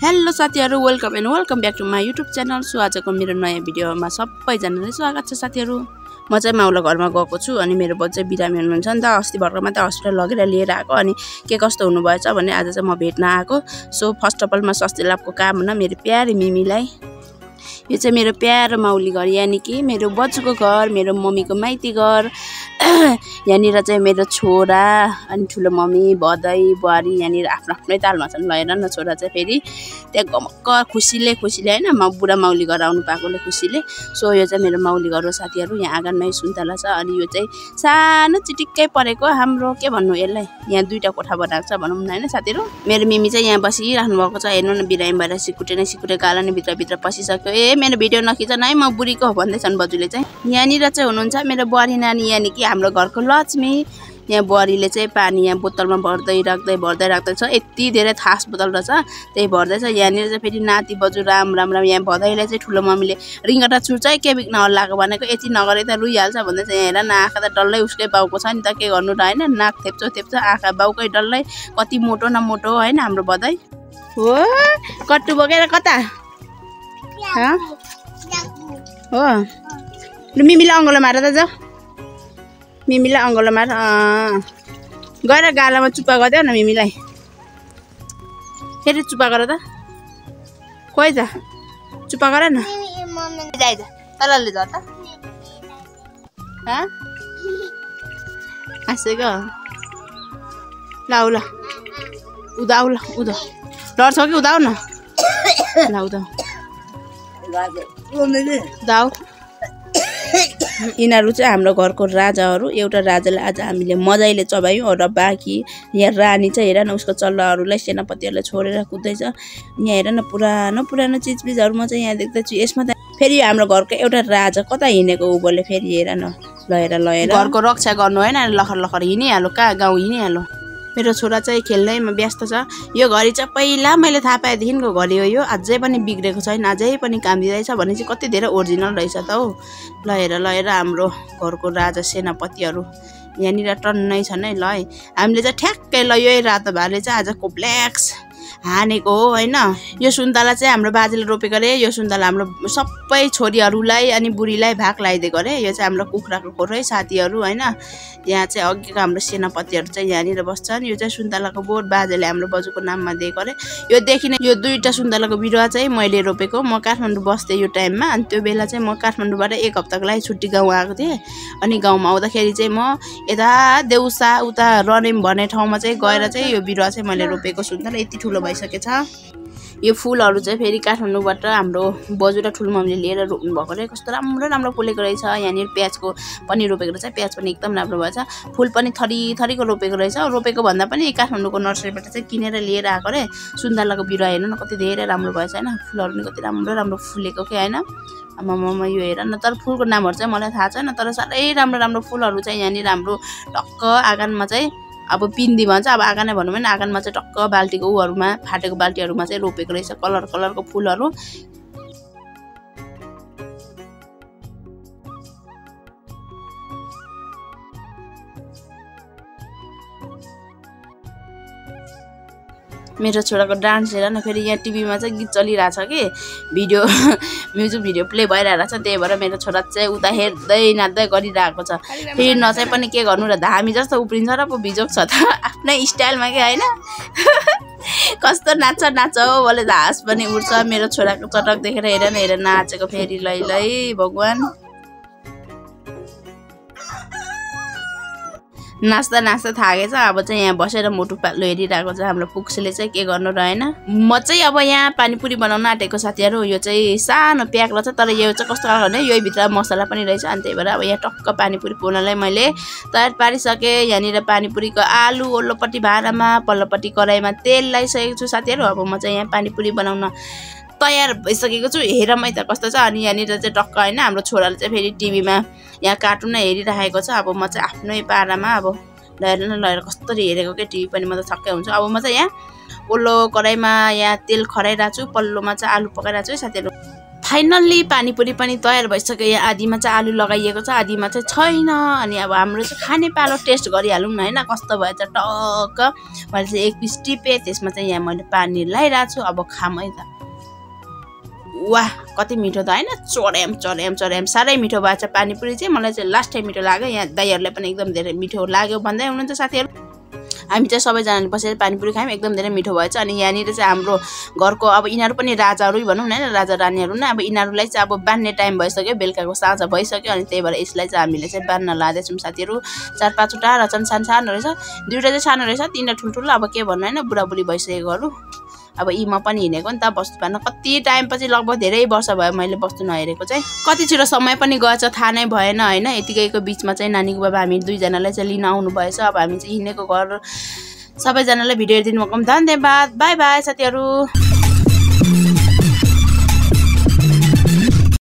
Hello साथीहरु, welcome and welcome back to my YouTube channel. So आजको मेरो नयाँ भिडियोमा सबैजनालाई स्वागत छ साथीहरु। म चाहिँ माउला घरमा गएको छु अनि मेरो बच्चा चाहिँ बिरामी हुनुहुन्छ नि त। अस्ति भर्खर मात्रै हस्पिटल लगेर लिएर आएको अनि के कस्तो हुनुभएछ भन्ने आज चाहिँ म भेट्न आएको। सो फर्स्ट अफ अल म स्वास्थ्य लाभको कामना मेरो प्यारी मिमीलाई। यो चाहिँ मेरो प्यारो माउली घर, यानी कि मेरो बच्चुको घर, मेरो मम्मीको माइती घर। यहाँनिर चाहिँ मेरो छोरा अनि ठुलो मम्मी भदै बुहारी यहाँनिर आफ्नो आफ्नै तालमा छन्। ल हेर न, छोरा चाहिँ फेरि त्यहाँ गमक्क खुसीले हैन, बुढा माउली घर आउनु पाएकोले खुसीले। सो यो चाहिँ मेरो माउली घर हो साथीहरु। यहाँ आँगनमै सुन्तला छ अनि यो चाहिँ सानो चिटिक्कै परेको हाम्रो के भन्नु यसलाई, यहाँ दुईटा कोठा बनाएको छ भनौँ न हैन साथीहरु। मेरो मिमी चाहिँ यहाँ बसिराख्नु भएको छ। हेर्नु न, बिरामी भएर सिकुटे गाला नै भित्र पसिसक्यो। ए मेरो भिडियो नखिचन है, म बुढीको हो भन्दैछन् बजुले चाहिँ। यहाँनिर चाहिँ हुनुहुन्छ मेरो बुहारी नानी, यानी कि हाम्रो घरको लक्ष्मी। यहाँ बुहारीले चाहिँ पानी यहाँ बोतलमा भर्दै राख्दै छ। यति धेरै थास बोतल रहेछ, त्यही भर्दैछ। यहाँनिर चाहिँ फेरि नाति बजु राम यहाँ भदैले चाहिँ ठुलो मम्मीले रिङ्गटा छुर्छ है, के बिक्न हल्लाएको भनेको, यति नगरे त रुइहाल्छ भन्दैछ। यहाँ हेर न, आँखा त डल्लै उसकै बाउको छ नि त, के गर्नु र हैन। नाक थेप्छो आँखा बाउकै डल्लै, कति मोटो न मोटो हैन हाम्रो बदै हो। कट्टु बोकेर कता हो मिमीलाई अङ्गलो मार त, जा मिमीलाई अङ्गलो मार। गएर गालामा चुप्पा गरिदेऊ न मिमीलाई, फेरि चुप्पा गर त। खोइ जा चुप्पा गर न, तलले जा त। आसेको ल उदाउ डर छ कि उदाउ न, ल उदाउ। यिनीहरू चाहिँ हाम्रो घरको राजाहरू। एउटा राजालाई आज हामीले मजाले चबायौँ र बाँकी यहाँ रानी चाहिँ हेर न, उसको चल्लाहरूलाई सेनापतिहरूलाई छोडेर कुद्दैछ। यहाँ हेर न, पुरानो चिजबिजहरू म चाहिँ यहाँ देख्दैछु। यसमा त फेरि हाम्रो घरको एउटा राजा कता हिँडेको ऊबोले फेरि हेर न, ल हेर घरको रक्षा गर्नु होइन, लखर हिँडिहाल्यो, कहाँ गाउँ हिँडिहाल्यो। मेरो छोरा चाहिँ खेल्दैमा व्यस्त छ। यो घडी चाहिँ पहिला मैले थाहा पाएदेखिको घडी हो यो, अझै पनि बिग्रेको छैन, अझै पनि काम दिँदैछ भने चाहिँ कति धेरै ओरिजिनल रहेछ त हौ। ल हेर हाम्रो घरको राजा सेनापतिहरू यहाँनिर टन्नै छन् है। ल है, हामीले चाहिँ ठ्याक्कै ल यही रातो भाले चाहिँ आज कोप्लेक्स हानेको हो होइन। यो सुन्तला चाहिँ हाम्रो बाजेले रोपेको अरे। यो सुन्तला हाम्रो सबै छोरीहरूलाई अनि बुढीलाई भाग लगाइदिएको अरे। यो चाहिँ हाम्रो कुखुराको खोर है साथीहरू होइन। यहाँ चाहिँ अघिको हाम्रो सेनापतिहरू चाहिँ यहाँनिर बस्छन्। यो चाहिँ सुन्तलाको बोट बाजेले हाम्रो बजुको नाममा दिएको अरे। यो देखिने यो दुईवटा सुन्तलाको बिरुवा चाहिँ मैले रोपेको। म काठमाडौँ बस्थेँ यो टाइममा, अनि त्यो बेला चाहिँ म काठमाडौँबाट एक हप्ताको लागि छुट्टी गाउँ आएको थिएँ। अनि गाउँमा आउँदाखेरि चाहिँ म यता देउसा उता रनेम भन्ने ठाउँमा चाहिँ गएर चाहिँ यो बिरुवा चाहिँ मैले रोपेको सुन्तला यति ठुलो भइसकेछ। यो फुलहरू चाहिँ फेरि काठमाडौँबाट हाम्रो बजु र ठुलो मम्मीले लिएर रोप्नु भएको अरे। कस्तो राम्रो फुलेको रहेछ। यहाँनिर प्याजको पनि रोपेको रहेछ, प्याज पनि एकदम राम्रो भएछ। फुल पनि थरीको रोपेको रहेछ। रोपेको भन्दा पनि काठमाडौँको नर्सरीबाट चाहिँ किनेर लिएर आएको अरे। सुन्तलाको बिरुवा हेर्नु न, कति धेरै राम्रो भएछ होइन। फुलहरू पनि कति राम्रो फुलेको के होइन। आमामा यो हेर न, तर फुलको नामहरू चाहिँ मलाई थाहा छैन, तर साह्रै राम्रो फुलहरू चाहिँ यहाँनिर हाम्रो टक्क आँगनमा चाहिँ अब पिन्दी भन्छ, अब आँगन भनौँ होइन, आँगनमा चाहिँ टक्क बाल्टीको ऊहरूमा फाटेको बाल्टीहरूमा चाहिँ रोपेको रहेछ कलरको फुलहरू। मेरो छोराको डान्स हेर न, फेरि यहाँ टिभीमा चाहिँ गीत चलिरहेछ कि म्युजिक भिडियो प्ले भइरहेको छ, त्यही भएर मेरो छोरा चाहिँ उता हेर्दै नाच्दै गरिरहेको छ। फेरि नचाहि पनि के गर्नु र, धामी जस्तो उफ्रिन्छ र पो बिजोग छ त आफ्नै स्टाइलमा के होइन। कस्तो नाच्छ हो बोले हाँस पनि उठ्छ। मेरो छोराको चटक देखेर हेर नाचेको फेरि लै भगवान्। नाच्दा थाकेछ। अब चाहिँ यहाँ बसेर मोटु पातलो हेरिरहेको छ हाम्रो पुक्सले चाहिँ के गर्नु र होइन। म चाहिँ अब यहाँ पानीपुरी बनाउन आँटेको साथीहरू। यो चाहिँ सानो प्याक रहेछ, तर यो चाहिँ कस्तो खालको भने यही भित्र मसला पनि रहेछ। अनि त्यही भएर अब यहाँ टक्क पानीपुरी पोल्नलाई मैले तयार पारिसकेँ। यहाँनिर पानीपुरीको आलु ओल्लोपट्टि भाँडामा, पल्लोपट्टि कराईमा तेल लगाइसकेको छु साथीहरू। अब म चाहिँ यहाँ पानीपुरी बनाउन तयार भइसकेको छु। हेर मै त कस्तो छ। अनि यहाँनिर चाहिँ टक्क होइन हाम्रो छोराले चाहिँ फेरि टिभीमा यहाँ कार्टुन हेरिरहेको छ। अब म चाहिँ आफ्नै पारामा अब ल कस्तरी हेरेको के टिभी पनि, म त छक्कै हुन्छु। अब म चाहिँ यहाँ ओल्लो कराईमा यहाँ तेल खराइरहेको छु, पल्लोमा चाहिँ आलु पकाइरहेको छु है साथीहरू। फाइनल्ली पानीपुरी पनि तयार भइसक्यो। यहाँ आधीमा चाहिँ आलु लगाइएको छ, आधीमा चाहिँ छैन। अनि अब हाम्रो चाहिँ खाने पालो टेस्ट गरिहालौँ न हैन, कस्तो भएछ टक्क। मैले चाहिँ एक पिस टिपेँ, त्यसमा चाहिँ यहाँ मैले पानी लगाइरहेको छु। अब खाम है त। वाह कति मिठो त हैन, चोर्याम चोर्याम चोर्याम साह्रै मिठो भएछ पानीपुरी चाहिँ। मलाई चाहिँ लास्ट टाइम मिठो लाग्यो। यहाँ दाइहरुलाई पनि एकदम धेरै मिठो लाग्यो भन्दै हुनुहुन्छ साथीहरु। हामी चाहिँ सबैजनाले बसेर पानीपुरी खायौँ, एकदम धेरै मिठो भएछ। अनि यहाँनिर चाहिँ हाम्रो घरको अब यिनीहरू पनि राजाहरू भनौँ न हैन, राजा रानीहरू नै। अब यिनीहरूलाई चाहिँ अब बान्ने टाइम भइसक्यो, बेलुकाको साँझ भइसक्यो। अनि त्यही भएर यसलाई चाहिँ हामीले चाहिँ बान्न लाँदैछौँ साथीहरू। 4-5 वटा रहेछन्, सानो सानो रहेछ, 2टा चाहिँ सानो रहेछ, 3टा ठुल्ठुलो। अब के भन्नु हैन, बुढाबुढी भइसकेकोहरू। अब यी म पनि हिँडेको नि त वस्तु पार्न, कति टाइम पछि, लगभग धेरै वर्ष भयो मैले वस्तु नहेरेको चाहिँ। कति छिटो समय पनि गएछ थाहा नै भएन हैन। यतिकैको बिचमा चाहिँ नानीको बाबा हामी दुईजनालाई चाहिँ लिन आउनु भएछ। अब हामी चाहिँ हिँडेको घर। सबैजनालाई भिडियो हेरिदिनु भएको धन्यवाद। बाई बाई साथीहरू।